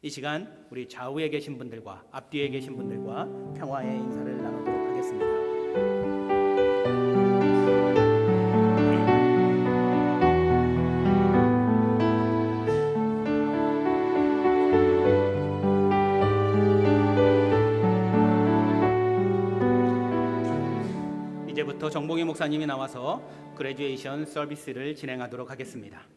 이 시간 우리 좌우에 계신 분들과 앞뒤에 계신 분들과 평화의 인사를 나누도록 하겠습니다. 이제부터 정봉희 목사님이 나와서 그레듀에이션 서비스를 진행하도록 하겠습니다.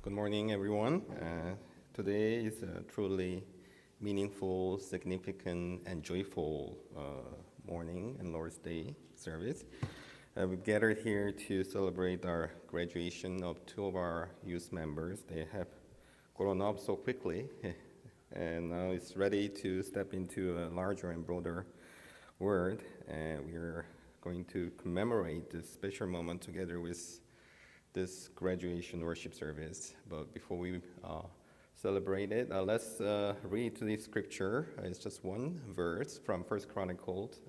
Good morning, everyone. Today is a truly meaningful, significant, and joyful morning and Lord's Day service. We've gathered here to celebrate our graduation of two of our youth members. They have grown up so quickly, and now it's ready to step into a larger and broader world. And we are going to commemorate this special moment together with this graduation worship service. But before we celebrate it, let's read today's scripture. It's just one verse from 1 Chronicles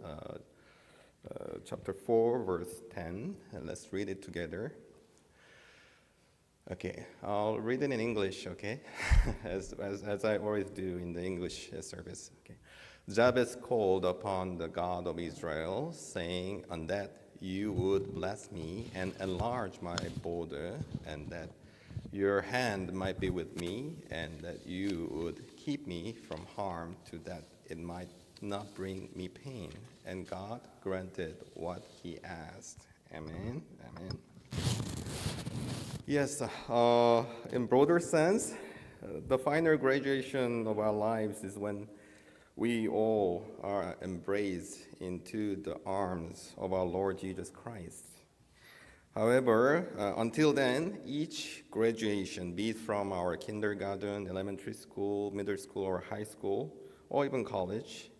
chapter 4, verse 10. And let's read it together. Okay, I'll read it in English, okay? as I always do in the English service. Okay. Jabez called upon the God of Israel, saying, "On that you would bless me and enlarge my border, and that your hand might be with me, and that you would keep me from harm, to that it might not bring me pain." And God granted what he asked. Amen. Amen. Yes, in broader sense, the final graduation of our lives is when we all are embraced into the arms of our Lord Jesus Christ. However, until then, each graduation, be it from our kindergarten, elementary school, middle school, or high school, or even college,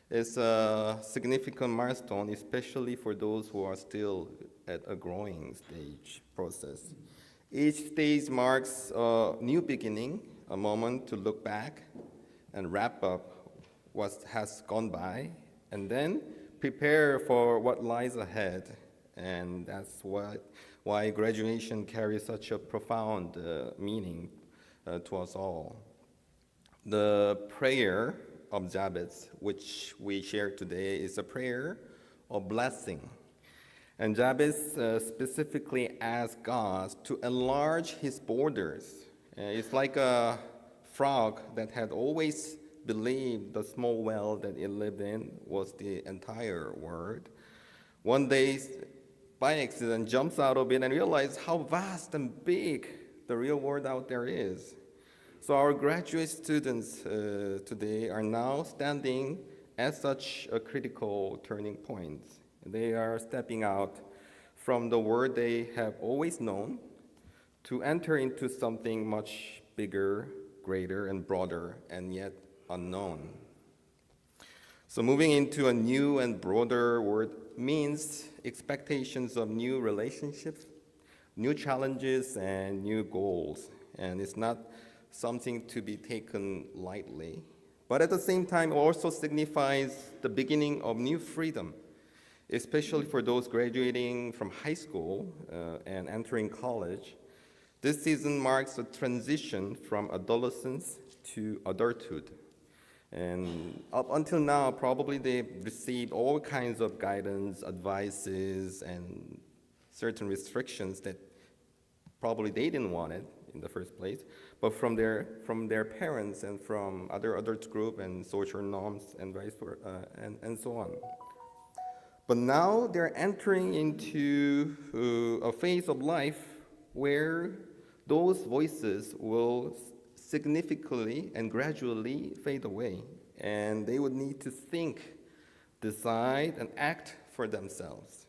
is a significant milestone, especially for those who are still at a growing stage process. Each stage marks a new beginning, a moment to look back and wrap up what has gone by, and then prepare for what lies ahead. And that's why graduation carries such a profound meaning to us all. The prayer of Jabez, which we share today, is a prayer of blessing. And Jabez specifically asked God to enlarge his borders. It's like a frog that had always believed the small well that it lived in was the entire world. One day, by accident, jumps out of it and realizes how vast and big the real world out there is. So our graduate students today are now standing at such a critical turning point. They are stepping out from the world they have always known to enter into something much bigger, greater, and broader, and yet unknown. So moving into a new and broader world means expectations of new relationships, new challenges, and new goals. And it's not something to be taken lightly. But at the same time, it also signifies the beginning of new freedom, especially for those graduating from high school and entering college. This season marks a transition from adolescence to adulthood. And up until now, probably they've received all kinds of guidance, advices, and certain restrictions that probably they didn't want it in the first place, but from their parents and from other adult group and social norms and vice versa, and so on. But now they're entering into a phase of life where those voices will significantly and gradually fade away, and they would need to think, decide, and act for themselves.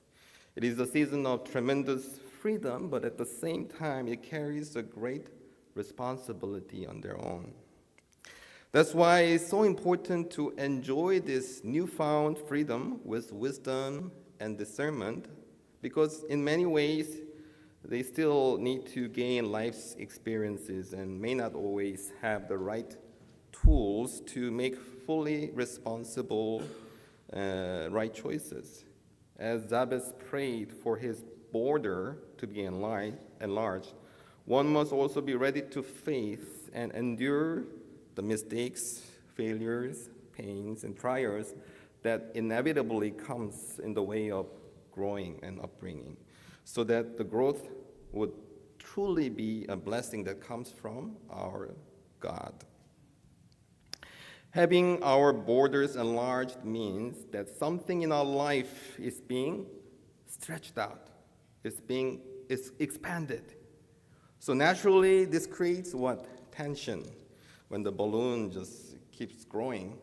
It is a season of tremendous freedom, but at the same time, it carries a great responsibility on their own. That's why it's so important to enjoy this newfound freedom with wisdom and discernment, because in many ways, they still need to gain life's experiences and may not always have the right tools to make fully responsible, right choices. As Jabez prayed for his border to be enlarged, one must also be ready to face and endure the mistakes, failures, pains, and trials that inevitably comes in the way of growing and upbringing, so that the growth would truly be a blessing that comes from our God. Having our borders enlarged means that something in our life is being stretched out, it's expanded. So naturally, this creates what? Tension. When the balloon just keeps growing,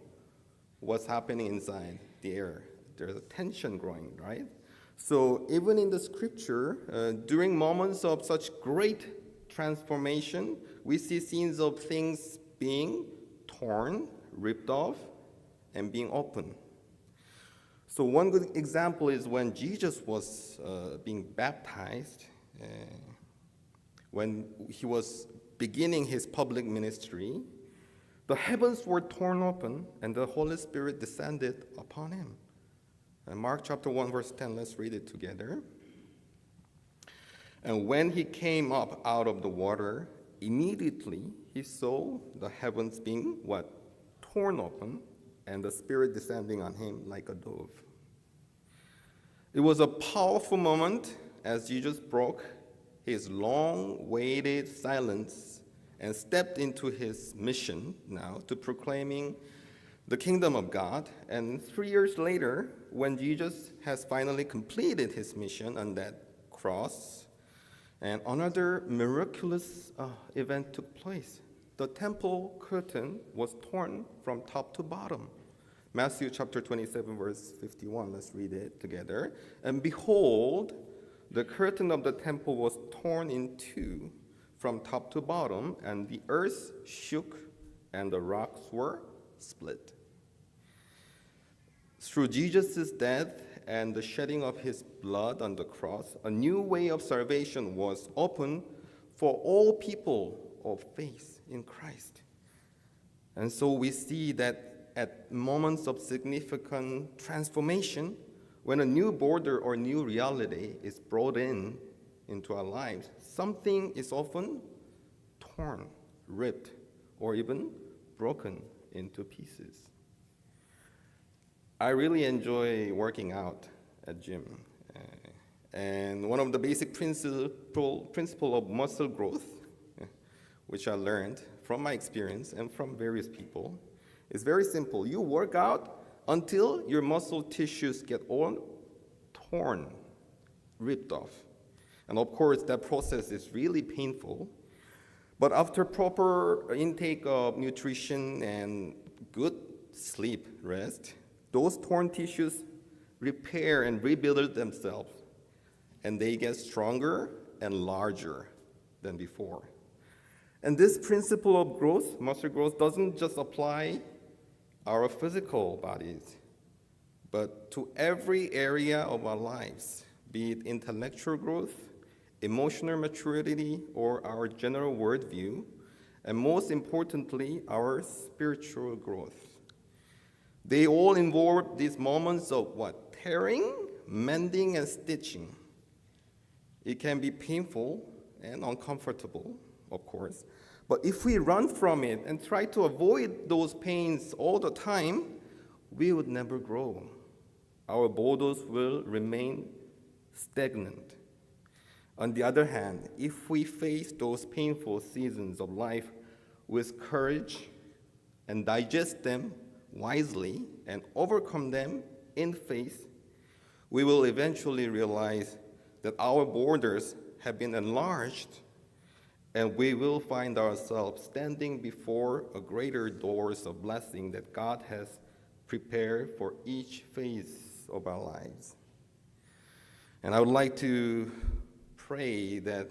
what's happening inside the air? There's a tension growing, right? So even in the scripture, during moments of such great transformation, we see scenes of things being torn, ripped off, and being open. So one good example is when Jesus was being baptized, when he was beginning his public ministry, the heavens were torn open and the Holy Spirit descended upon him. And Mark chapter 1, verse 10, let's read it together. And when he came up out of the water, immediately he saw the heavens being what? Torn open, and the Spirit descending on him like a dove. It was a powerful moment as Jesus broke his long-waited silence and stepped into his mission now to proclaiming the kingdom of God. And 3 years later, when Jesus has finally completed his mission on that cross, and another miraculous event took place. The temple curtain was torn from top to bottom. Matthew chapter 27, verse 51, let's read it together. And behold, the curtain of the temple was torn in two from top to bottom, and the earth shook, and the rocks were split. Through Jesus' death and the shedding of his blood on the cross, a new way of salvation was opened for all people of faith in Christ. And so we see that at moments of significant transformation, when a new border or new reality is brought into our lives, something is often torn, ripped, or even broken into pieces. I really enjoy working out at gym. And one of the basic principle of muscle growth, which I learned from my experience and from various people, is very simple. You work out until your muscle tissues get all torn, ripped off. And of course, that process is really painful. But after proper intake of nutrition and good sleep, rest, those torn tissues repair and rebuild themselves, and they get stronger and larger than before. And this principle of growth, muscle growth, doesn't just apply our physical bodies, but to every area of our lives, be it intellectual growth, emotional maturity, or our general worldview, and most importantly, our spiritual growth. They all involve these moments of what? Tearing, mending, and stitching. It can be painful and uncomfortable, of course, but if we run from it and try to avoid those pains all the time, we would never grow. Our borders will remain stagnant. On the other hand, if we face those painful seasons of life with courage and digest them wisely and overcome them in faith, we will eventually realize that our borders have been enlarged, and we will find ourselves standing before a greater doors of blessing that God has prepared for each phase of our lives. And I would like to pray that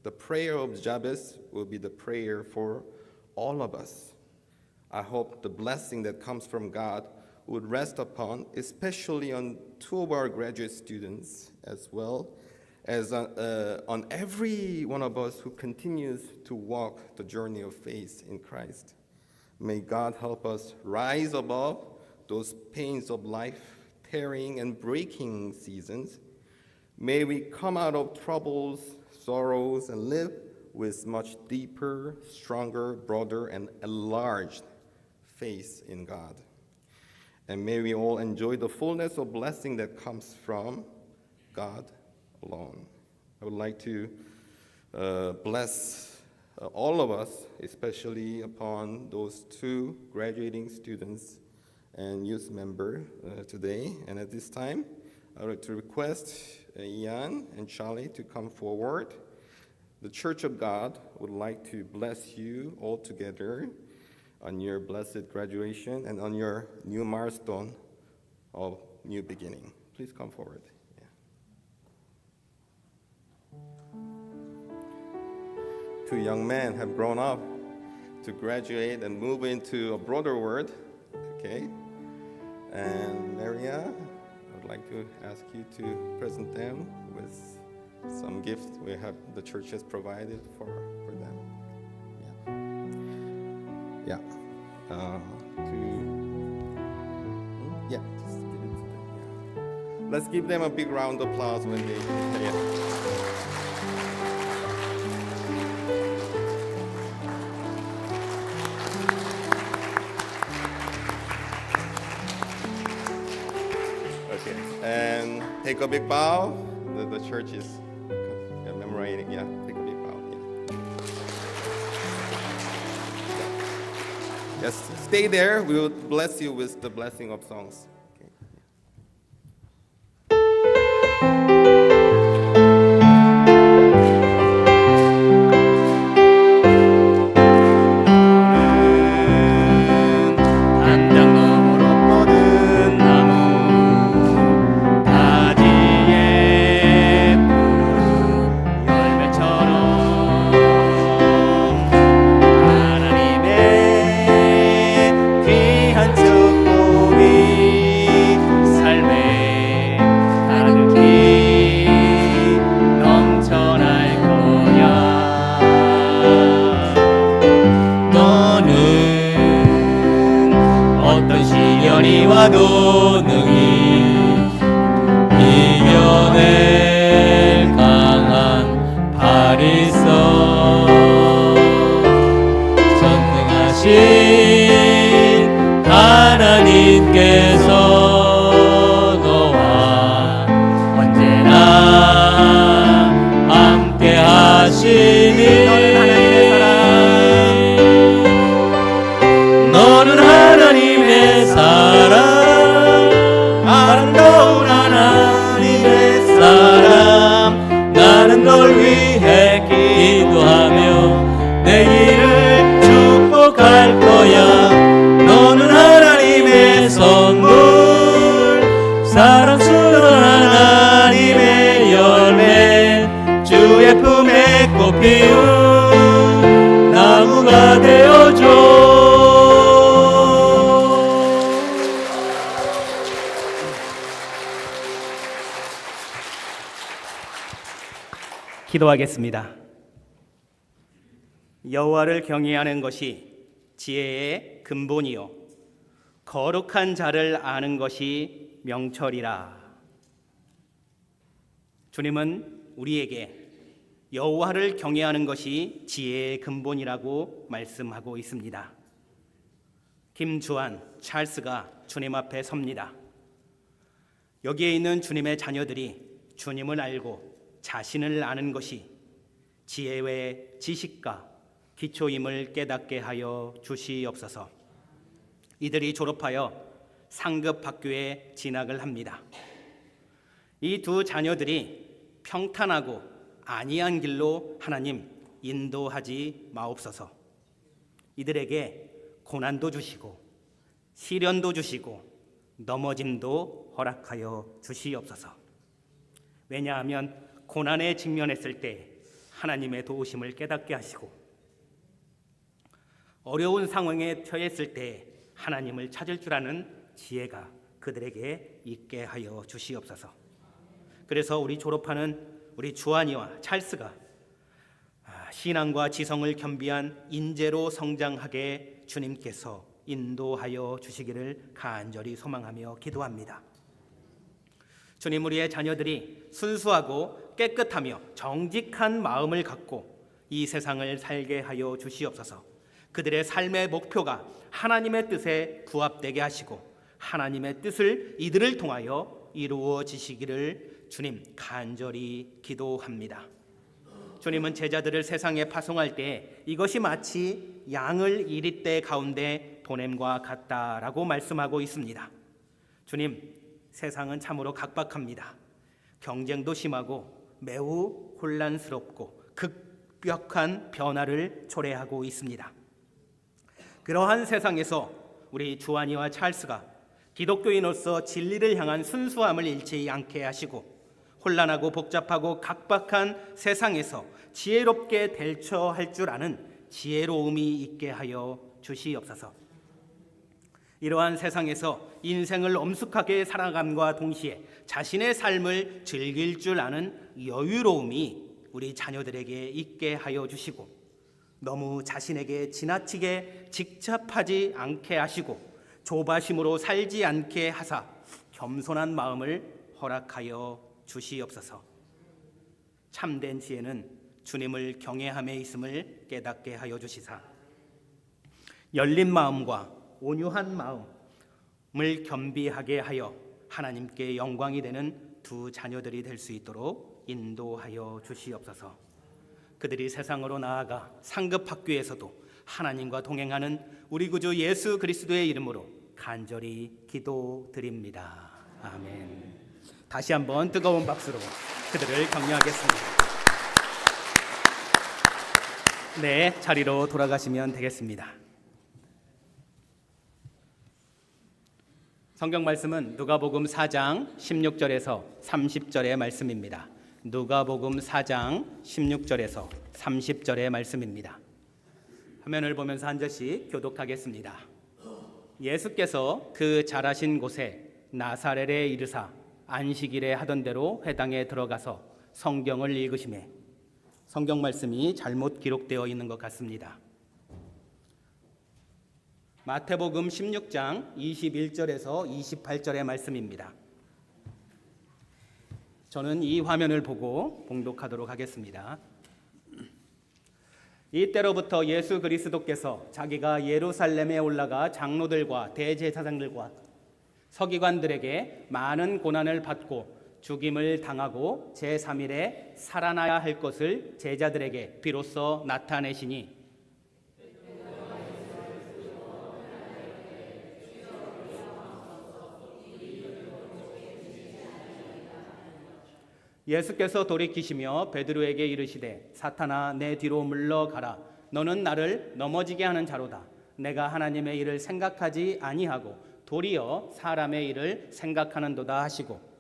the prayer of Jabez will be the prayer for all of us. I hope the blessing that comes from God would rest upon, especially on two of our graduate students, as well as on every one of us who continues to walk the journey of faith in Christ. May God help us rise above those pains of life, tearing and breaking seasons. May we come out of troubles, sorrows, and live with much deeper, stronger, broader, and enlarged faith in God. And may we all enjoy the fullness of blessing that comes from God alone. I would like to bless all of us, especially upon those two graduating students and youth member today. And at this time, I would like to request Ian and Charlie to come forward. The Church of God would like to bless you all together on your blessed graduation and on your new milestone of new beginning. Please come forward. Two young men have grown up to graduate and move into a broader world, okay? And Maria, I would like to ask you to present them with some gifts the church has provided for them. Yeah. Just give it to them. Yeah. Let's give them a big round of applause when they. Okay, and take a big bow. The church is memorizing. Yeah, take a big bow. Yeah. Yes, stay there. We will bless you with the blessing of songs. Okay. 담장 너머로 뻗은 나무 가지에 푸른 열매처럼 하나님의 귀한 축복이 삶에 가득히 넘쳐날 거야. 너는 어떤 시련이 와도 능히 이겨낼 강한 발이 있어. 전능하신 하나님께서 너와 언제나 함께 하시니 너는 하나님의 사람, 아름다운 하나님의 사람. 나는 널 위해 기도하며 내일을 축복할 거야. 너는 하나님의 선물, 사랑스러운 하나님의 열매, 주의 품에 꽃 피운 나무가 되어줘. 기도하겠습니다. 여호와를 경외하는 것이 지혜의 근본이요 거룩한 자를 아는 것이 명철이라. 주님은 우리에게 여호와를 경외하는 것이 지혜의 근본이라고 말씀하고 있습니다. 김주한, 찰스가 주님 앞에 섭니다. 여기에 있는 주님의 자녀들이 주님을 알고 자신을 아는 것이 지혜의 지식과 기초임을 깨닫게 하여 주시옵소서. 이들이 졸업하여 상급 학교에 진학을 합니다. 이 두 자녀들이 평탄하고 안이한 길로 하나님 인도하지 마옵소서. 이들에게 고난도 주시고 시련도 주시고 넘어짐도 허락하여 주시옵소서. 왜냐하면 고난에 직면했을 때 하나님의 도우심을 깨닫게 하시고 어려운 상황에 처했을 때 하나님을 찾을 줄 아는 지혜가 그들에게 있게 하여 주시옵소서. 그래서 우리 졸업하는 우리 주한이와 찰스가 신앙과 지성을 겸비한 인재로 성장하게 주님께서 인도하여 주시기를 간절히 소망하며 기도합니다. 주님, 우리의 자녀들이 순수하고 깨끗하며 정직한 마음을 갖고 이 세상을 살게 하여 주시옵소서. 그들의 삶의 목표가 하나님의 뜻에 부합되게 하시고 하나님의 뜻을 이들을 통하여 이루어지시기를 주님 간절히 기도합니다. 주님은 제자들을 세상에 파송할 때 이것이 마치 양을 이리떼 가운데 보냄과 같다라고 말씀하고 있습니다. 주님, 세상은 참으로 각박합니다. 경쟁도 심하고 매우 혼란스럽고 급격한 변화를 초래하고 있습니다. 그러한 세상에서 우리 주한이와 찰스가 기독교인으로서 진리를 향한 순수함을 잃지 않게 하시고 혼란하고 복잡하고 각박한 세상에서 지혜롭게 대처할 줄 아는 지혜로움이 있게 하여 주시옵소서. 이러한 세상에서 인생을 엄숙하게 살아감과 동시에 자신의 삶을 즐길 줄 아는 여유로움이 우리 자녀들에게 있게 하여 주시고 너무 자신에게 지나치게 집착하지 않게 하시고 조바심으로 살지 않게 하사 겸손한 마음을 허락하여 주시옵소서. 참된 지혜는 주님을 경외함에 있음을 깨닫게 하여 주시사 열린 마음과 온유한 마음을 겸비하게 하여 하나님께 영광이 되는 두 자녀들이 될 수 있도록 인도하여 주시옵소서. 그들이 세상으로 나아가 상급 학교에서도 하나님과 동행하는 우리 구주 예수 그리스도의 이름으로 간절히 기도드립니다. 아멘. 다시 한번 뜨거운 박수로 그들을 격려하겠습니다. 네, 자리로 돌아가시면 되겠습니다. 성경 말씀은 누가복음 4장 16절에서 30절의 말씀입니다. 누가복음 4장 16절에서 30절의 말씀입니다. 화면을 보면서 한 절씩 교독하겠습니다. 예수께서 그 자라신 곳에 나사렛에 이르사 안식일에 하던 대로 회당에 들어가서 성경을 읽으시매 성경 말씀이 잘못 기록되어 있는 것 같습니다. 마태복음 16장 21절에서 28절의 말씀입니다. 저는 이 화면을 보고 봉독하도록 하겠습니다. 이때로부터 예수 그리스도께서 자기가 예루살렘에 올라가 장로들과 대제사장들과 서기관들에게 많은 고난을 받고 죽임을 당하고 제3일에 살아나야 할 것을 제자들에게 비로소 나타내시니 예수께서 돌이키시며 베드로에게 이르시되 사탄아 내 뒤로 물러가라. 너는 나를 넘어지게 하는 자로다. 내가 하나님의 일을 생각하지 아니하고 도리어 사람의 일을 생각하는도다 하시고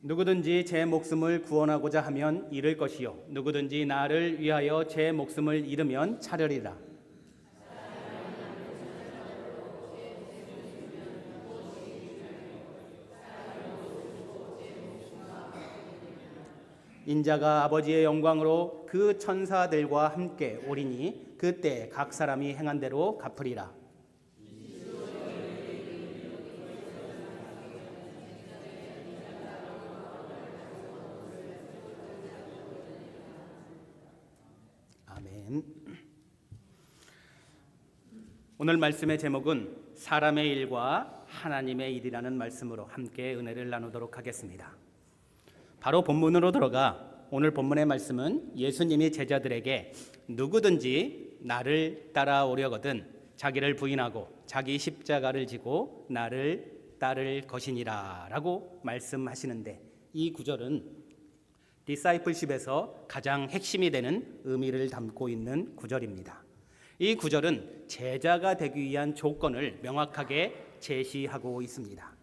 누구든지 제 목숨을 구원하고자 하면 잃을 것이요 누구든지 나를 위하여 제 목숨을 잃으면 찾으리라. 인자가 아버지의 영광으로 그 천사들과 함께 오리니 그때 각 사람이 행한 대로 갚으리라. 아멘. 오늘 말씀의 제목은 사람의 일과 하나님의 일이라는 말씀으로 함께 은혜를 나누도록 하겠습니다. 바로 본문으로 들어가 오늘 본문의 말씀은 예수님이 제자들에게 누구든지 나를 따라오려거든 자기를 부인하고 자기 십자가를 지고 나를 따를 것이니라 라고 말씀하시는데 이 구절은 디사이플십에서 가장 핵심이 되는 의미를 담고 있는 구절입니다. 이 구절은 제자가 되기 위한 조건을 명확하게 제시하고 있습니다.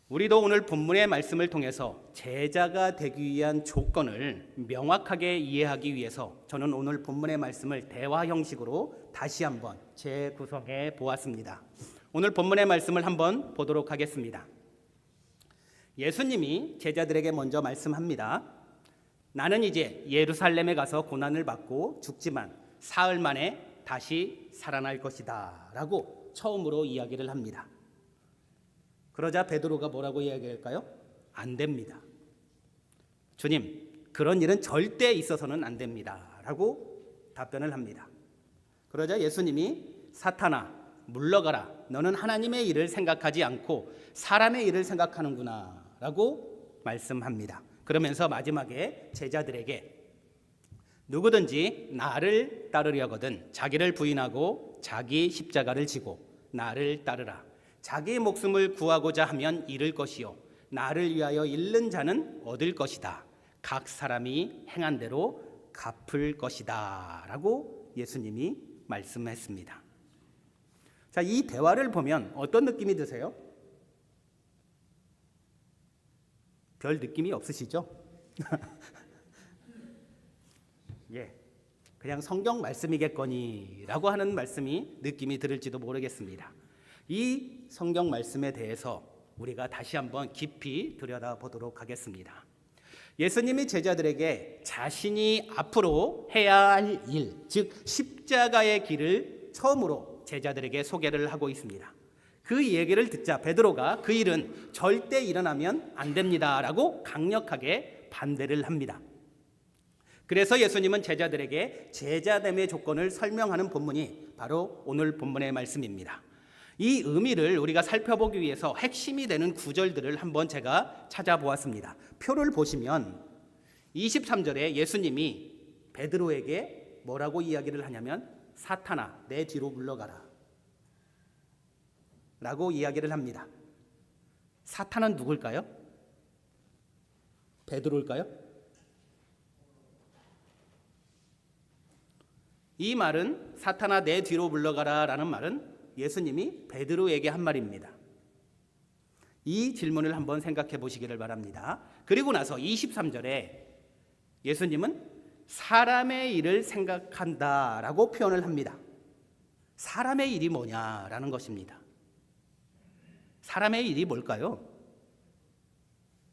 우리도 오늘 본문의 말씀을 통해서 제자가 되기 위한 조건을 명확하게 이해하기 위해서 저는 오늘 본문의 말씀을 대화 형식으로 다시 한번 재구성해 보았습니다. 오늘 본문의 말씀을 한번 보도록 하겠습니다. 예수님이 제자들에게 먼저 말씀합니다. 나는 이제 예루살렘에 가서 고난을 받고 죽지만 사흘 만에 다시 살아날 것이다 라고 처음으로 이야기를 합니다. 그러자 베드로가 뭐라고 이야기할까요? 안 됩니다. 주님, 그런 일은 절대 있어서는 안 됩니다 라고 답변을 합니다. 그러자 예수님이 사탄아, 물러가라. 너는 하나님의 일을 생각하지 않고 사람의 일을 생각하는구나 라고 말씀합니다. 그러면서 마지막에 제자들에게 누구든지 나를 따르려거든 자기를 부인하고 자기 십자가를 지고 나를 따르라. 자기 목숨을 구하고자 하면 잃을 것이요 나를 위하여 잃는 자는 얻을 것이다. 각 사람이 행한 대로 갚을 것이다 라고 예수님이 말씀했습니다. 자, 이 대화를 보면 어떤 느낌이 드세요? 별 느낌이 없으시죠? 예, 그냥 성경 말씀이겠거니라고 하는 말씀이 느낌이 들을지도 모르겠습니다. 이 성경 말씀에 대해서 우리가 다시 한번 깊이 들여다보도록 하겠습니다. 예수님이 제자들에게 자신이 앞으로 해야 할 일, 즉 십자가의 길을 처음으로 제자들에게 소개를 하고 있습니다. 그 얘기를 듣자 베드로가 그 일은 절대 일어나면 안 됩니다라고 강력하게 반대를 합니다. 그래서 예수님은 제자들에게 제자됨의 조건을 설명하는 본문이 바로 오늘 본문의 말씀입니다. 이 의미를 우리가 살펴보기 위해서 핵심이 되는 구절들을 한번 제가 찾아보았습니다. 표를 보시면 23절에 예수님이 베드로에게 뭐라고 이야기를 하냐면 사탄아, 내 뒤로 물러가라 라고 이야기를 합니다. 사탄은 누굴까요? 베드로일까요? 이 말은 사탄아 내 뒤로 물러가라 라는 말은 예수님이 베드로에게 한 말입니다. 이 질문을 한번 생각해 보시기를 바랍니다. 그리고 나서 23절에 예수님은 사람의 일을 생각한다라고 표현을 합니다. 사람의 일이 뭐냐라는 것입니다. 사람의 일이 뭘까요?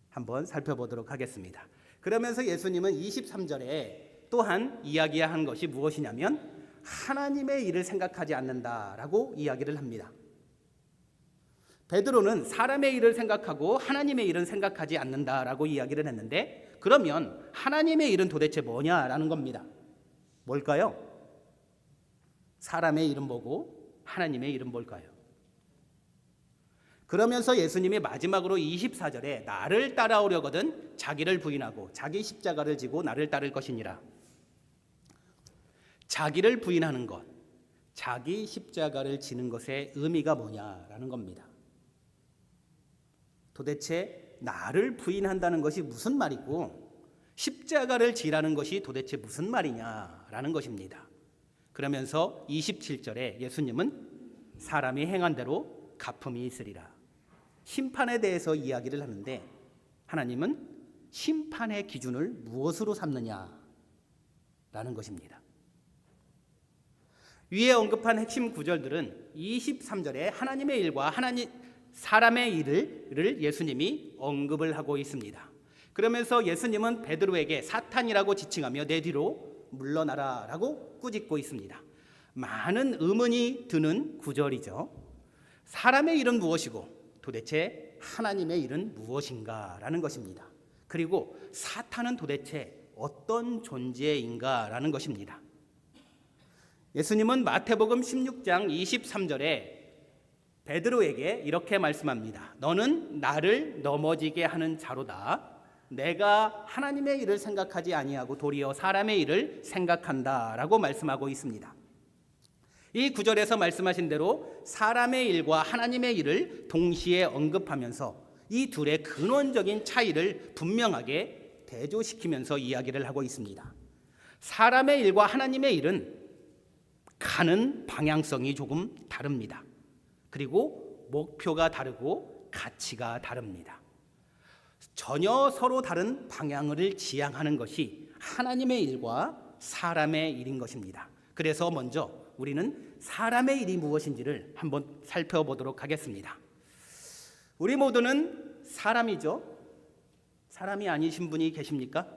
한번 살펴보도록 하겠습니다. 그러면서 예수님은 23절에 또한 이야기한 것이 무엇이냐면 하나님의 일을 생각하지 않는다라고 이야기를 합니다. 베드로는 사람의 일을 생각하고 하나님의 일은 생각하지 않는다라고 이야기를 했는데 그러면 하나님의 일은 도대체 뭐냐라는 겁니다. 뭘까요? 사람의 일은 뭐고 하나님의 일은 뭘까요? 그러면서 예수님이 마지막으로 24절에 나를 따라오려거든 자기를 부인하고 자기 십자가를 지고 나를 따를 것이니라. 자기를 부인하는 것, 자기 십자가를 지는 것의 의미가 뭐냐라는 겁니다. 도대체 나를 부인한다는 것이 무슨 말이고 십자가를 지라는 것이 도대체 무슨 말이냐라는 것입니다. 그러면서 27절에 예수님은 사람이 행한 대로 갚음이 있으리라. 심판에 대해서 이야기를 하는데 하나님은 심판의 기준을 무엇으로 삼느냐라는 것입니다. 위에 언급한 핵심 구절들은 23절에 하나님의 일과 사람의 일을 예수님이 언급을 하고 있습니다. 그러면서 예수님은 베드로에게 사탄이라고 지칭하며 내 뒤로 물러나라라고 꾸짖고 있습니다. 많은 의문이 드는 구절이죠. 사람의 일은 무엇이고 도대체 하나님의 일은 무엇인가라는 것입니다. 그리고 사탄은 도대체 어떤 존재인가라는 것입니다. 예수님은 마태복음 16장 23절에 베드로에게 이렇게 말씀합니다. 너는 나를 넘어지게 하는 자로다. 내가 하나님의 일을 생각하지 아니하고 도리어 사람의 일을 생각한다라고 말씀하고 있습니다. 이 구절에서 말씀하신 대로 사람의 일과 하나님의 일을 동시에 언급하면서 이 둘의 근원적인 차이를 분명하게 대조시키면서 이야기를 하고 있습니다. 사람의 일과 하나님의 일은 가는 방향성이 조금 다릅니다. 그리고 목표가 다르고 가치가 다릅니다. 전혀 서로 다른 방향을 지향하는 것이 하나님의 일과 사람의 일인 것입니다. 그래서 먼저 우리는 사람의 일이 무엇인지를 한번 살펴보도록 하겠습니다. 우리 모두는 사람이죠. 사람이 아니신 분이 계십니까?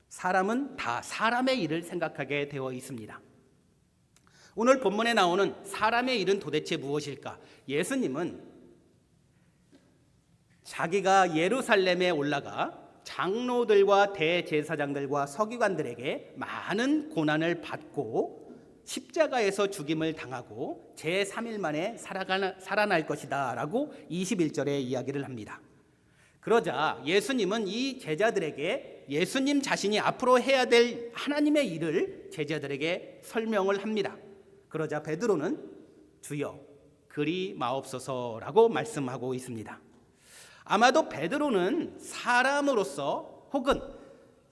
사람은 다 사람의 일을 생각하게 되어 있습니다. 오늘 본문에 나오는 사람의 일은 도대체 무엇일까? 예수님은 자기가 예루살렘에 올라가 장로들과 대제사장들과 서기관들에게 많은 고난을 받고 십자가에서 죽임을 당하고 제3일 만에 살아날 것이다 라고 21절에 이야기를 합니다. 그러자 예수님은 이 제자들에게 예수님 자신이 앞으로 해야 될 하나님의 일을 제자들에게 설명을 합니다. 그러자 베드로는 주여 그리 마옵소서라고 말씀하고 있습니다. 아마도 베드로는 사람으로서 혹은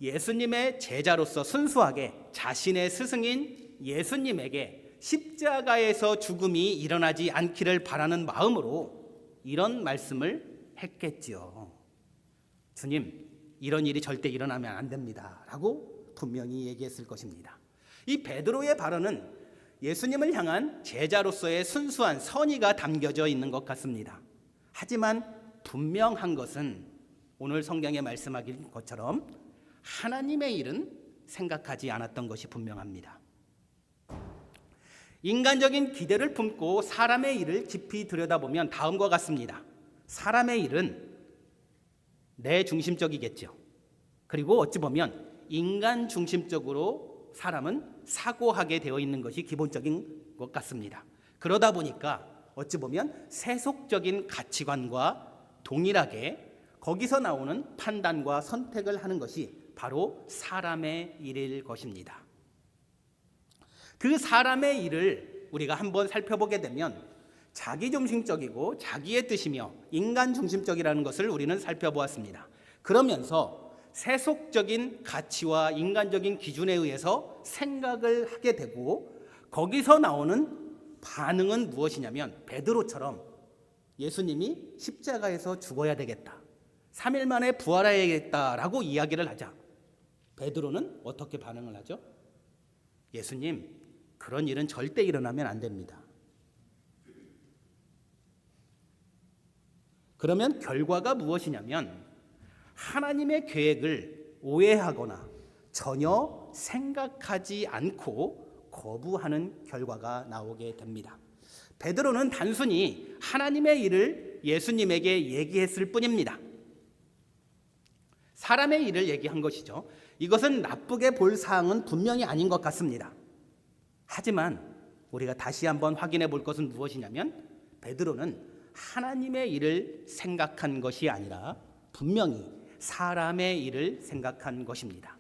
예수님의 제자로서 순수하게 자신의 스승인 예수님에게 십자가에서 죽음이 일어나지 않기를 바라는 마음으로 이런 말씀을 했겠지요. 주님, 이런 일이 절대 일어나면 안 됩니다 라고 분명히 얘기했을 것입니다. 이 베드로의 발언은 예수님을 향한 제자로서의 순수한 선의가 담겨져 있는 것 같습니다. 하지만 분명한 것은 오늘 성경에 말씀하신 것처럼 하나님의 일은 생각하지 않았던 것이 분명합니다. 인간적인 기대를 품고 사람의 일을 깊이 들여다보면 다음과 같습니다. 사람의 일은 내 중심적이겠죠. 그리고 어찌 보면 인간 중심적으로 사람은 사고하게 되어 있는 것이 기본적인 것 같습니다. 그러다 보니까 어찌 보면 세속적인 가치관과 동일하게 거기서 나오는 판단과 선택을 하는 것이 바로 사람의 일일 것입니다. 그 사람의 일을 우리가 한번 살펴보게 되면 자기중심적이고 자기의 뜻이며 인간 중심적이라는 것을 우리는 살펴보았습니다. 그러면서 세속적인 가치와 인간적인 기준에 의해서 생각을 하게 되고 거기서 나오는 반응은 무엇이냐면 베드로처럼 예수님이 십자가에서 죽어야 되겠다, 3일 만에 부활해야겠다라고 이야기를 하자 베드로는 어떻게 반응을 하죠? 예수님, 그런 일은 절대 일어나면 안 됩니다. 그러면 결과가 무엇이냐면 하나님의 계획을 오해하거나 전혀 생각하지 않고 거부하는 결과가 나오게 됩니다. 베드로는 단순히 하나님의 일을 예수님에게 얘기했을 뿐입니다. 사람의 일을 얘기한 것이죠. 이것은 나쁘게 볼 사항은 분명히 아닌 것 같습니다. 하지만 우리가 다시 한번 확인해 볼 것은 무엇이냐면 베드로는 하나님의 일을 생각한 것이 아니라 분명히 사람의 일을 생각한 것입니다.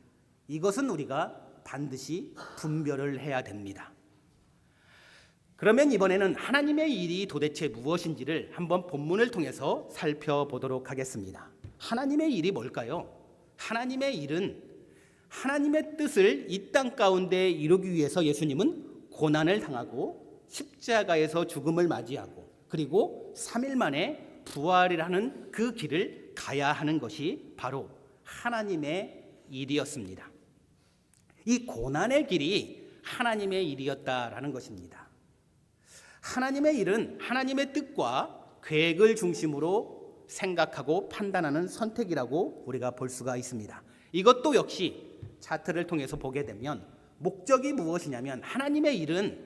이것은 우리가 반드시 분별을 해야 됩니다. 그러면 이번에는 하나님의 일이 도대체 무엇인지를 한번 본문을 통해서 살펴보도록 하겠습니다. 하나님의 일이 뭘까요? 하나님의 일은 하나님의 뜻을 이 땅 가운데 이루기 위해서 예수님은 고난을 당하고 십자가에서 죽음을 맞이하고 그리고 3일 만에 부활이라는 그 길을 가야 하는 것이 바로 하나님의 일이었습니다. 이 고난의 길이 하나님의 일이었다라는 것입니다. 하나님의 일은 하나님의 뜻과 계획을 중심으로 생각하고 판단하는 선택이라고 우리가 볼 수가 있습니다. 이것도 역시 차트를 통해서 보게 되면 목적이 무엇이냐면 하나님의 일은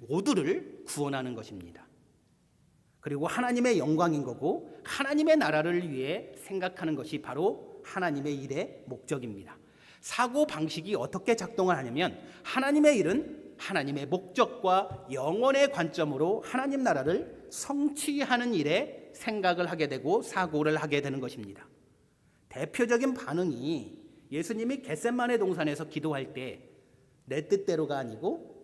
모두를 구원하는 것입니다. 그리고 하나님의 영광인 거고 하나님의 나라를 위해 생각하는 것이 바로 하나님의 일의 목적입니다. 사고 방식이 어떻게 작동을 하냐면 하나님의 일은 하나님의 목적과 영원의 관점으로 하나님 나라를 성취하는 일에 생각을 하게 되고 사고를 하게 되는 것입니다. 대표적인 반응이 예수님이 겟세마네 동산에서 기도할 때 내 뜻대로가 아니고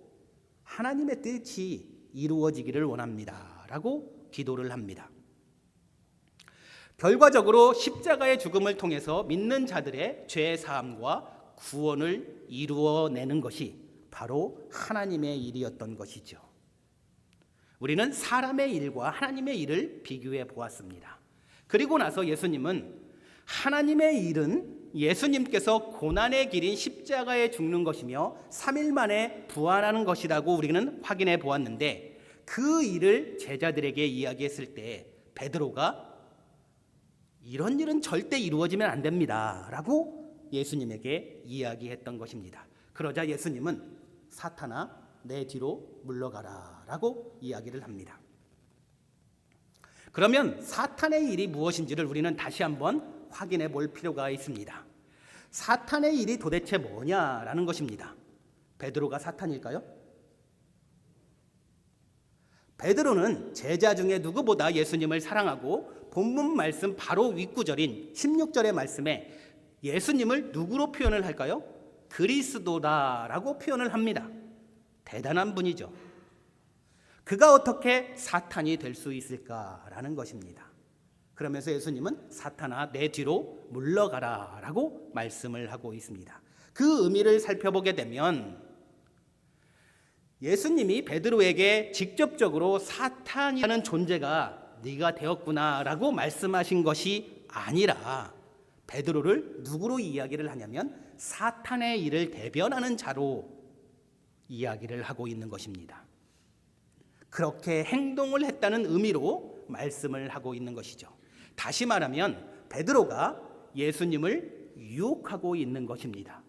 하나님의 뜻이 이루어지기를 원합니다 라고 기도를 합니다. 결과적으로 십자가의 죽음을 통해서 믿는 자들의 죄 사함과 구원을 이루어내는 것이 바로 하나님의 일이었던 것이죠. 우리는 사람의 일과 하나님의 일을 비교해 보았습니다. 그리고 나서 예수님은 하나님의 일은 예수님께서 고난의 길인 십자가에 죽는 것이며 3일 만에 부활하는 것이라고 우리는 확인해 보았는데, 그 일을 제자들에게 이야기했을 때 베드로가 이런 일은 절대 이루어지면 안 됩니다 라고 예수님에게 이야기했던 것입니다. 그러자 예수님은 사탄아 내 뒤로 물러가라 라고 이야기를 합니다. 그러면 사탄의 일이 무엇인지를 우리는 다시 한번 확인해 볼 필요가 있습니다. 사탄의 일이 도대체 뭐냐라는 것입니다. 베드로가 사탄일까요? 베드로는 제자 중에 누구보다 예수님을 사랑하고 본문 말씀 바로 윗구절인 16절의 말씀에 예수님을 누구로 표현을 할까요? 그리스도다라고 표현을 합니다. 대단한 분이죠. 그가 어떻게 사탄이 될 수 있을까라는 것입니다. 그러면서 예수님은 사탄아 내 뒤로 물러가라 라고 말씀을 하고 있습니다. 그 의미를 살펴보게 되면 예수님이 베드로에게 직접적으로 사탄이라는 존재가 네가 되었구나 라고 말씀하신 것이 아니라 베드로를 누구로 이야기를 하냐면 사탄의 일을 대변하는 자로 이야기를 하고 있는 것입니다. 그렇게 행동을 했다는 의미로 말씀을 하고 있는 것이죠. 다시 말하면 베드로가 예수님을 유혹하고 있는 것입니다.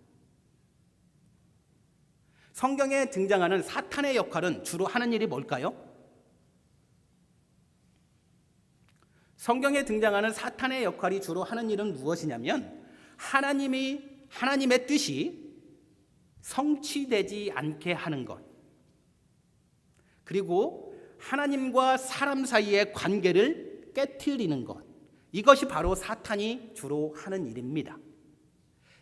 성경에 등장하는 사탄의 역할은 주로 하는 일이 뭘까요? 성경에 등장하는 사탄의 역할이 주로 하는 일은 무엇이냐면 하나님의 뜻이 성취되지 않게 하는 것, 그리고 하나님과 사람 사이의 관계를 깨트리는 것, 이것이 바로 사탄이 주로 하는 일입니다.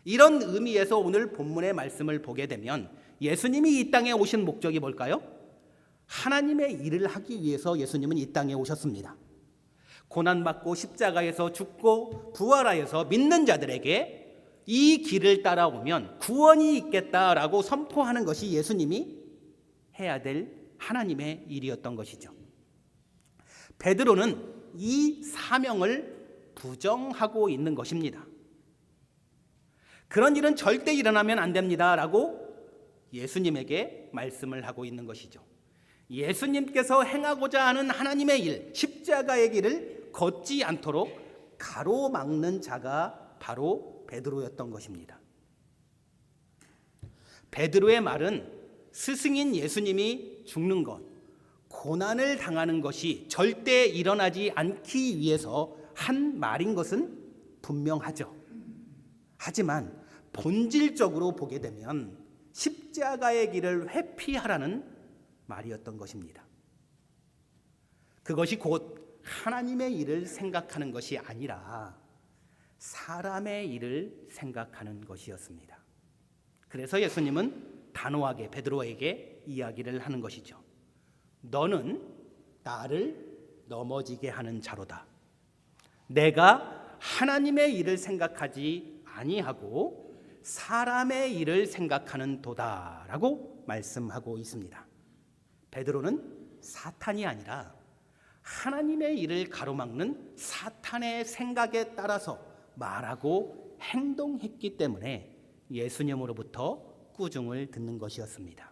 이런 의미에서 오늘 본문의 말씀을 보게 되면 예수님이 이 땅에 오신 목적이 뭘까요? 하나님의 일을 하기 위해서 예수님은 이 땅에 오셨습니다. 고난받고 십자가에서 죽고 부활하여서 믿는 자들에게 이 길을 따라오면 구원이 있겠다라고 선포하는 것이 예수님이 해야 될 하나님의 일이었던 것이죠. 베드로는 이 사명을 부정하고 있는 것입니다. 그런 일은 절대 일어나면 안 됩니다라고 예수님에게 말씀을 하고 있는 것이죠. 예수님께서 행하고자 하는 하나님의 일, 십자가의 길을 걷지 않도록 가로막는 자가 바로 베드로였던 것입니다. 베드로의 말은 스승인 예수님이 죽는 것, 고난을 당하는 것이 절대 일어나지 않기 위해서 한 말인 것은 분명하죠. 하지만 본질적으로 보게 되면 십자가의 길을 회피하라는 말이었던 것입니다. 그것이 곧 하나님의 일을 생각하는 것이 아니라 사람의 일을 생각하는 것이었습니다. 그래서 예수님은 단호하게 베드로에게 이야기를 하는 것이죠. 너는 나를 넘어지게 하는 자로다. 내가 하나님의 일을 생각하지 아니하고 사람의 일을 생각하는 도다라고 말씀하고 있습니다. 베드로는 사탄이 아니라 하나님의 일을 가로막는 사탄의 생각에 따라서 말하고 행동했기 때문에 예수님으로부터 꾸중을 듣는 것이었습니다.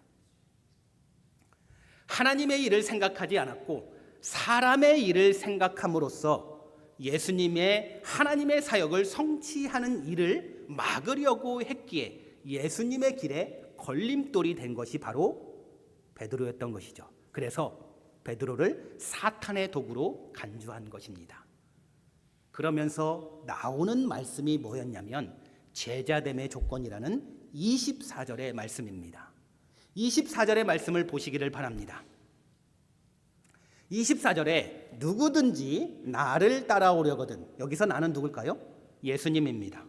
하나님의 일을 생각하지 않았고 사람의 일을 생각함으로써 예수님의 하나님의 사역을 성취하는 일을 막으려고 했기에 예수님의 길에 걸림돌이 된 것이 바로 베드로였던 것이죠. 그래서 베드로를 사탄의 도구로 간주한 것입니다. 그러면서 나오는 말씀이 뭐였냐면 제자됨의 조건이라는 24절의 말씀입니다. 24절의 말씀을 보시기를 바랍니다. 24절에 누구든지 나를 따라오려거든, 여기서 나는 누굴까요? 예수님입니다.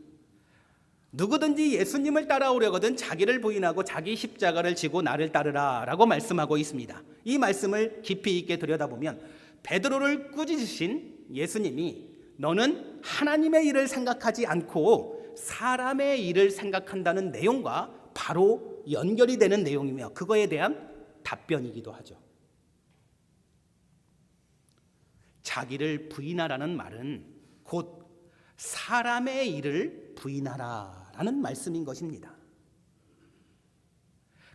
누구든지 예수님을 따라오려거든 자기를 부인하고 자기 십자가를 지고 나를 따르라 라고 말씀하고 있습니다. 이 말씀을 깊이 있게 들여다보면 베드로를 꾸짖으신 예수님이 너는 하나님의 일을 생각하지 않고 사람의 일을 생각한다는 내용과 바로 연결이 되는 내용이며 그거에 대한 답변이기도 하죠. 자기를 부인하라는 말은 곧 사람의 일을 부인하라라는 말씀인 것입니다.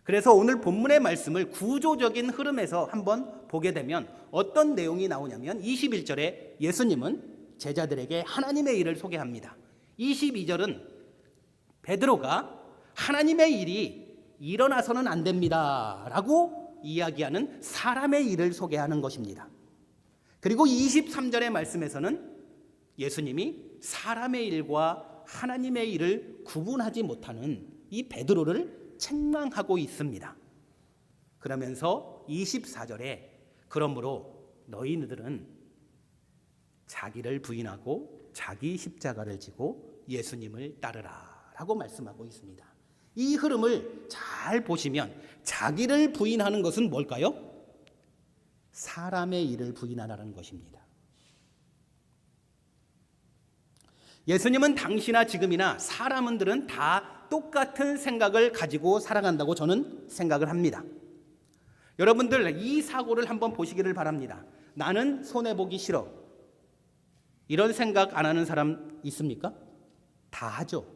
그래서 오늘 본문의 말씀을 구조적인 흐름에서 한번 보게 되면 어떤 내용이 나오냐면 21절에 예수님은 제자들에게 하나님의 일을 소개합니다. 22절은 베드로가 하나님의 일이 일어나서는 안 됩니다 라고 이야기하는 사람의 일을 소개하는 것입니다. 그리고 23절의 말씀에서는 예수님이 사람의 일과 하나님의 일을 구분하지 못하는 이 베드로를 책망하고 있습니다. 그러면서 24절에 그러므로 너희들은 자기를 부인하고 자기 십자가를 지고 예수님을 따르라 라고 말씀하고 있습니다. 이 흐름을 잘 보시면 자기를 부인하는 것은 뭘까요? 사람의 일을 부인하라는 것입니다. 예수님은 당시나 지금이나 사람들은 다 똑같은 생각을 가지고 살아간다고 저는 생각을 합니다. 여러분들 이 사고를 한번 보시기를 바랍니다. 나는 손해보기 싫어. 이런 생각 안 하는 사람 있습니까? 다 하죠.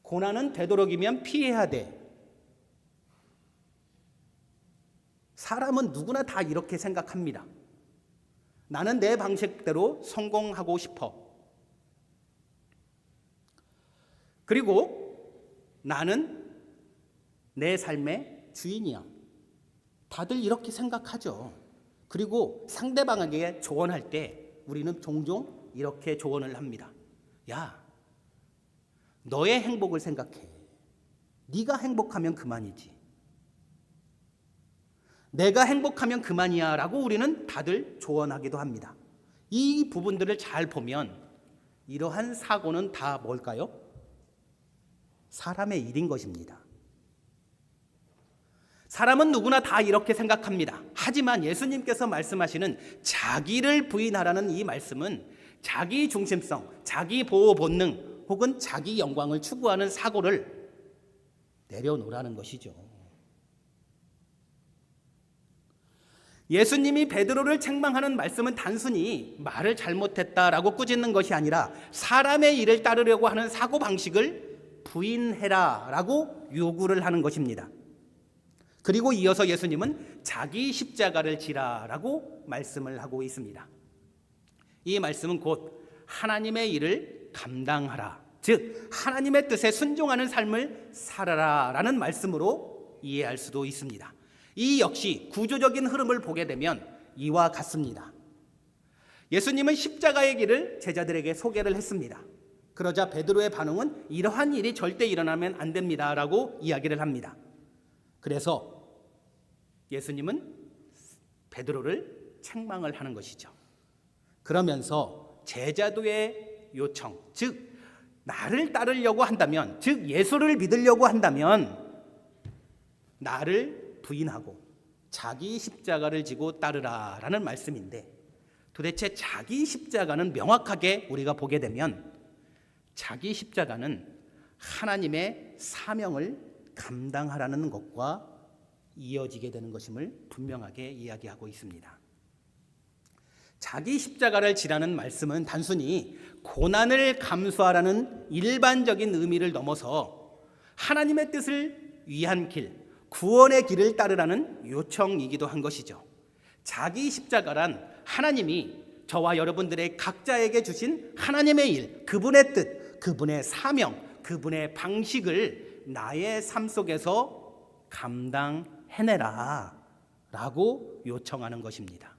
고난은 되도록이면 피해야 돼. 사람은 누구나 다 이렇게 생각합니다. 나는 내 방식대로 성공하고 싶어. 그리고 나는 내 삶의 주인이야. 다들 이렇게 생각하죠. 그리고 상대방에게 조언할 때 우리는 종종 이렇게 조언을 합니다. 야, 너의 행복을 생각해. 네가 행복하면 그만이지. 내가 행복하면 그만이야 라고 우리는 다들 조언하기도 합니다. 이 부분들을 잘 보면 이러한 사고는 다 뭘까요? 사람의 일인 것입니다. 사람은 누구나 다 이렇게 생각합니다. 하지만 예수님께서 말씀하시는 자기를 부인하라는 이 말씀은 자기 중심성, 자기 보호 본능 혹은 자기 영광을 추구하는 사고를 내려놓으라는 것이죠. 예수님이 베드로를 책망하는 말씀은 단순히 말을 잘못했다라고 꾸짖는 것이 아니라 사람의 일을 따르려고 하는 사고방식을 부인해라 라고 요구를 하는 것입니다. 그리고 이어서 예수님은 자기 십자가를 지라 라고 말씀을 하고 있습니다. 이 말씀은 곧 하나님의 일을 감당하라, 즉 하나님의 뜻에 순종하는 삶을 살아라 라는 말씀으로 이해할 수도 있습니다. 이 역시 구조적인 흐름을 보게 되면 이와 같습니다. 예수님은 십자가의 길을 제자들에게 소개를 했습니다. 그러자 베드로의 반응은 이러한 일이 절대 일어나면 안 됩니다 라고 이야기를 합니다. 그래서 예수님은 베드로를 책망을 하는 것이죠. 그러면서 제자도의 요청, 즉 나를 따르려고 한다면, 즉 예수를 믿으려고 한다면 나를 부인하고 자기 십자가를 지고 따르라 라는 말씀인데, 도대체 자기 십자가는 명확하게 우리가 보게 되면 자기 십자가는 하나님의 사명을 감당하라는 것과 이어지게 되는 것임을 분명하게 이야기하고 있습니다. 자기 십자가를 지라는 말씀은 단순히 고난을 감수하라는 일반적인 의미를 넘어서 하나님의 뜻을 위한 길, 구원의 길을 따르라는 요청이기도 한 것이죠. 자기 십자가란 하나님이 저와 여러분들의 각자에게 주신 하나님의 일, 그분의 뜻, 그분의 사명, 그분의 방식을 나의 삶 속에서 감당해내라 라고 요청하는 것입니다.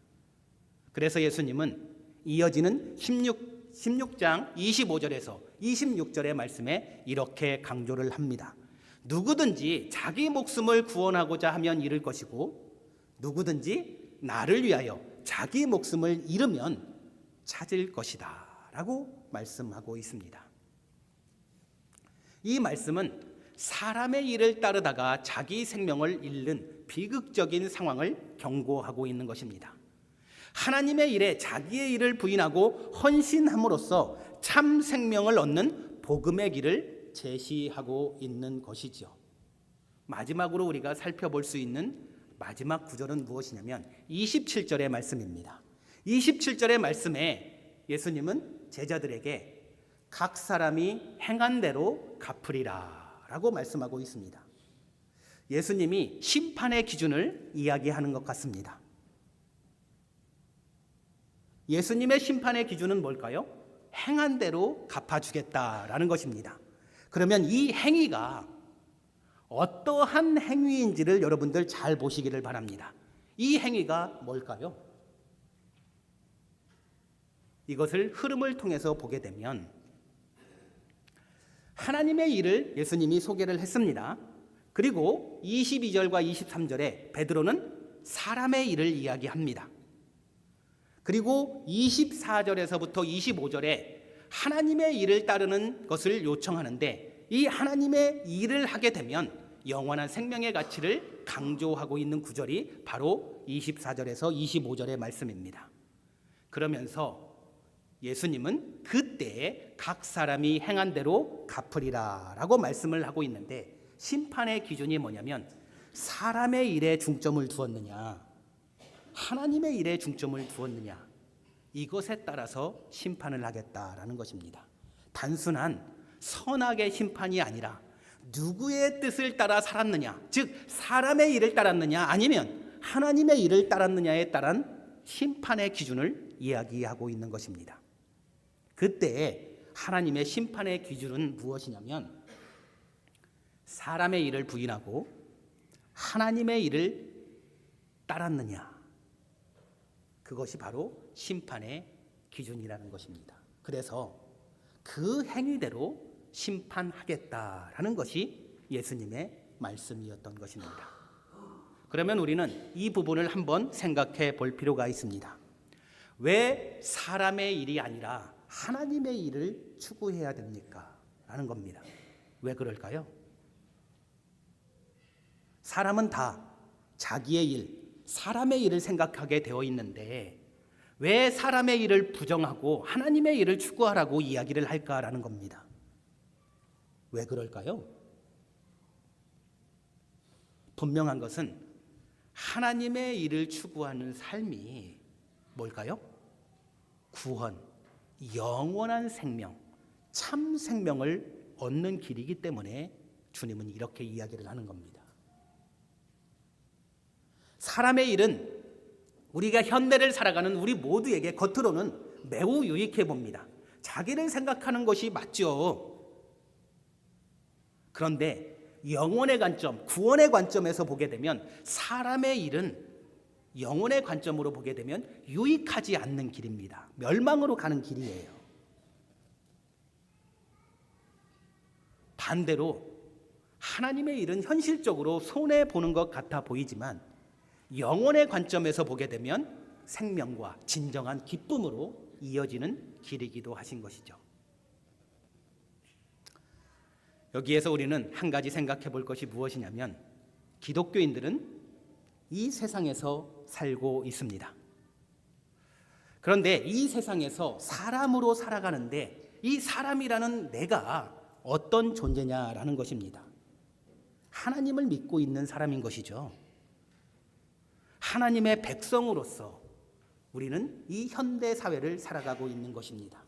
그래서 예수님은 이어지는 16장 25절에서 26절의 말씀에 이렇게 강조를 합니다. 누구든지 자기 목숨을 구원하고자 하면 잃을 것이고 누구든지 나를 위하여 자기 목숨을 잃으면 찾을 것이다 라고 말씀하고 있습니다. 이 말씀은 사람의 일을 따르다가 자기 생명을 잃는 비극적인 상황을 경고하고 있는 것입니다. 하나님의 일에 자기의 일을 부인하고 헌신함으로써 참 생명을 얻는 복음의 길을 제시하고 있는 것이죠. 마지막으로 우리가 살펴볼 수 있는 마지막 구절은 무엇이냐면 27절의 말씀입니다. 27절의 말씀에 예수님은 제자들에게 각 사람이 행한 대로 갚으리라 라고 말씀하고 있습니다. 예수님이 심판의 기준을 이야기하는 것 같습니다. 예수님의 심판의 기준은 뭘까요? 행한 대로 갚아주겠다라는 것입니다. 그러면 이 행위가 어떠한 행위인지를 여러분들 잘 보시기를 바랍니다. 이 행위가 뭘까요? 이것을 흐름을 통해서 보게 되면 하나님의 일을 예수님이 소개를 했습니다. 그리고 22절과 23절에 베드로는 사람의 일을 이야기합니다. 그리고 24절에서부터 25절에 하나님의 일을 따르는 것을 요청하는데 이 하나님의 일을 하게 되면 영원한 생명의 가치를 강조하고 있는 구절이 바로 24절에서 25절의 말씀입니다. 그러면서 예수님은 그때 각 사람이 행한 대로 갚으리라 라고 말씀을 하고 있는데 심판의 기준이 뭐냐면 사람의 일에 중점을 두었느냐 하나님의 일에 중점을 두었느냐 이것에 따라서 심판을 하겠다라는 것입니다. 단순한 선악의 심판이 아니라 누구의 뜻을 따라 살았느냐 즉 사람의 일을 따랐느냐 아니면 하나님의 일을 따랐느냐에 따른 심판의 기준을 이야기하고 있는 것입니다. 그때 하나님의 심판의 기준은 무엇이냐면 사람의 일을 부인하고 하나님의 일을 따랐느냐 그것이 바로 심판의 기준이라는 것입니다. 그래서 그 행위대로 심판하겠다라는 것이 예수님의 말씀이었던 것입니다. 그러면 우리는 이 부분을 한번 생각해 볼 필요가 있습니다. 왜 사람의 일이 아니라 하나님의 일을 추구해야 됩니까? 라는 겁니다. 왜 그럴까요? 사람은 다 자기의 일, 사람의 일을 생각하게 되어 있는데 왜 사람의 일을 부정하고 하나님의 일을 추구하라고 이야기를 할까라는 겁니다. 왜 그럴까요? 분명한 것은 하나님의 일을 추구하는 삶이 뭘까요? 구원, 영원한 생명, 참 생명을 얻는 길이기 때문에 주님은 이렇게 이야기를 하는 겁니다. 사람의 일은 우리가 현대를 살아가는 우리 모두에게 겉으로는 매우 유익해 봅니다. 자기를 생각하는 것이 맞죠. 그런데 영혼의 관점, 구원의 관점에서 보게 되면 사람의 일은 영혼의 관점으로 보게 되면 유익하지 않는 길입니다. 멸망으로 가는 길이에요. 반대로 하나님의 일은 현실적으로 손해보는 것 같아 보이지만 영혼의 관점에서 보게 되면 생명과 진정한 기쁨으로 이어지는 길이기도 하신 것이죠. 여기에서 우리는 한 가지 생각해 볼 것이 무엇이냐면 기독교인들은 이 세상에서 살고 있습니다. 그런데 이 세상에서 사람으로 살아가는데 이 사람이라는 내가 어떤 존재냐라는 것입니다. 하나님을 믿고 있는 사람인 것이죠. 하나님의 백성으로서 우리는 이 현대 사회를 살아가고 있는 것입니다.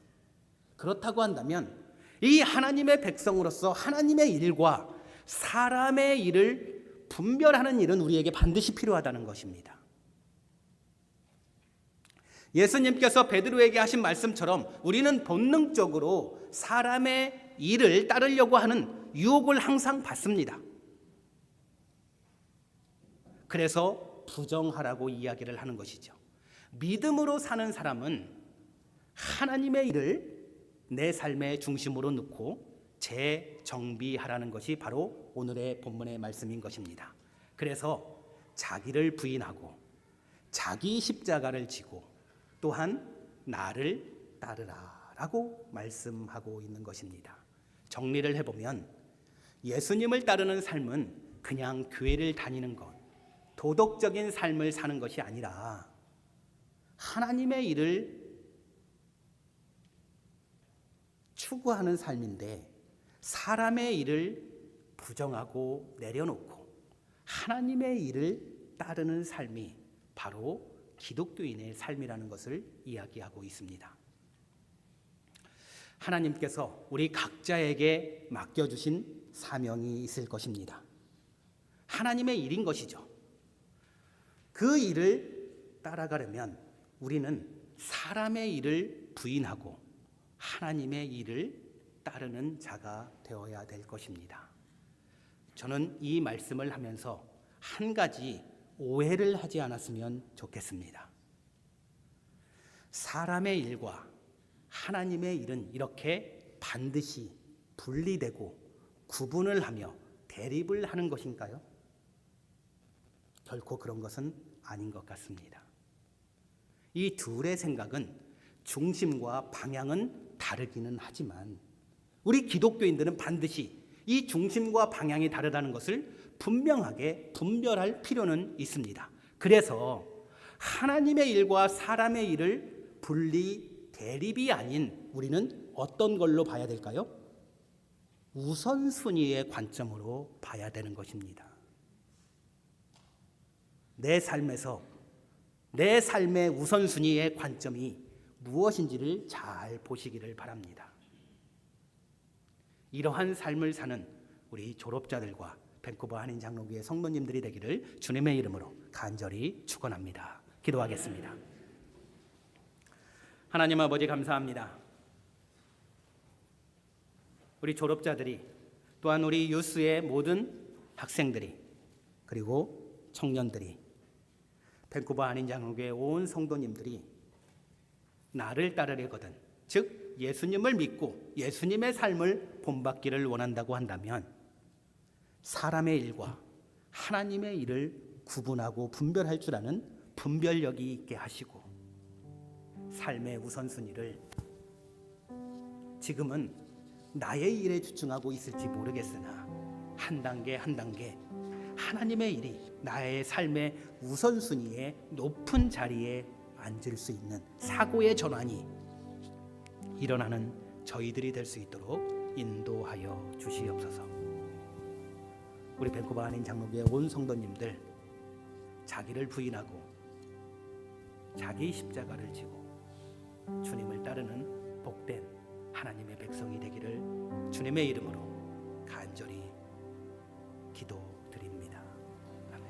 그렇다고 한다면 이 하나님의 백성으로서 하나님의 일과 사람의 일을 분별하는 일은 우리에게 반드시 필요하다는 것입니다. 예수님께서 베드로에게 하신 말씀처럼 우리는 본능적으로 사람의 일을 따르려고 하는 유혹을 항상 받습니다. 그래서 부정하라고 이야기를 하는 것이죠. 믿음으로 사는 사람은 하나님의 일을 내 삶의 중심으로 놓고 재정비하라는 것이 바로 오늘의 본문의 말씀인 것입니다. 그래서 자기를 부인하고 자기 십자가를 지고 또한 나를 따르라 라고 말씀하고 있는 것입니다. 정리를 해보면 예수님을 따르는 삶은 그냥 교회를 다니는 것, 도덕적인 삶을 사는 것이 아니라 하나님의 일을 추구하는 삶인데 사람의 일을 부정하고 내려놓고 하나님의 일을 따르는 삶이 바로 기독교인의 삶이라는 것을 이야기하고 있습니다. 하나님께서 우리 각자에게 맡겨주신 사명이 있을 것입니다. 하나님의 일인 것이죠. 그 일을 따라가려면 우리는 사람의 일을 부인하고 하나님의 일을 따르는 자가 되어야 될 것입니다. 저는 이 말씀을 하면서 한 가지 오해를 하지 않았으면 좋겠습니다. 사람의 일과 하나님의 일은 이렇게 반드시 분리되고 구분을 하며 대립을 하는 것인가요? 결코 그런 것은 아닌 것 같습니다. 이 둘의 생각은 중심과 방향은 다르기는 하지만 우리 기독교인들은 반드시 이 중심과 방향이 다르다는 것을 분명하게 분별할 필요는 있습니다. 그래서 하나님의 일과 사람의 일을 분리 대립이 아닌 우리는 어떤 걸로 봐야 될까요? 우선순위의 관점으로 봐야 되는 것입니다. 내 삶에서 내 삶의 우선순위의 관점이 무엇인지를 잘 보시기를 바랍니다. 이러한 삶을 사는 우리 졸업자들과 밴쿠버 한인장로교회 성도님들이 되기를 주님의 이름으로 간절히 축원합니다. 기도하겠습니다. 하나님 아버지 감사합니다. 우리 졸업자들이 또한 우리 유스의 모든 학생들이 그리고 청년들이 밴쿠버 한인장로교회 온 성도님들이 나를 따르려거든 즉 예수님을 믿고 예수님의 삶을 본받기를 원한다고 한다면 사람의 일과 하나님의 일을 구분하고 분별할 줄 아는 분별력이 있게 하시고 삶의 우선순위를 지금은 나의 일에 집중하고 있을지 모르겠으나 한 단계 한 단계 하나님의 일이 나의 삶의 우선순위의 높은 자리에 앉을 수 있는 사고의 전환이 일어나는 저희들이 될 수 있도록 인도하여 주시옵소서. 우리 밴쿠버 한인 장로교회 온 성도님들 자기를 부인하고 자기 십자가를 지고 주님을 따르는 복된 하나님의 백성이 되기를 주님의 이름으로 간절히 기도합니다.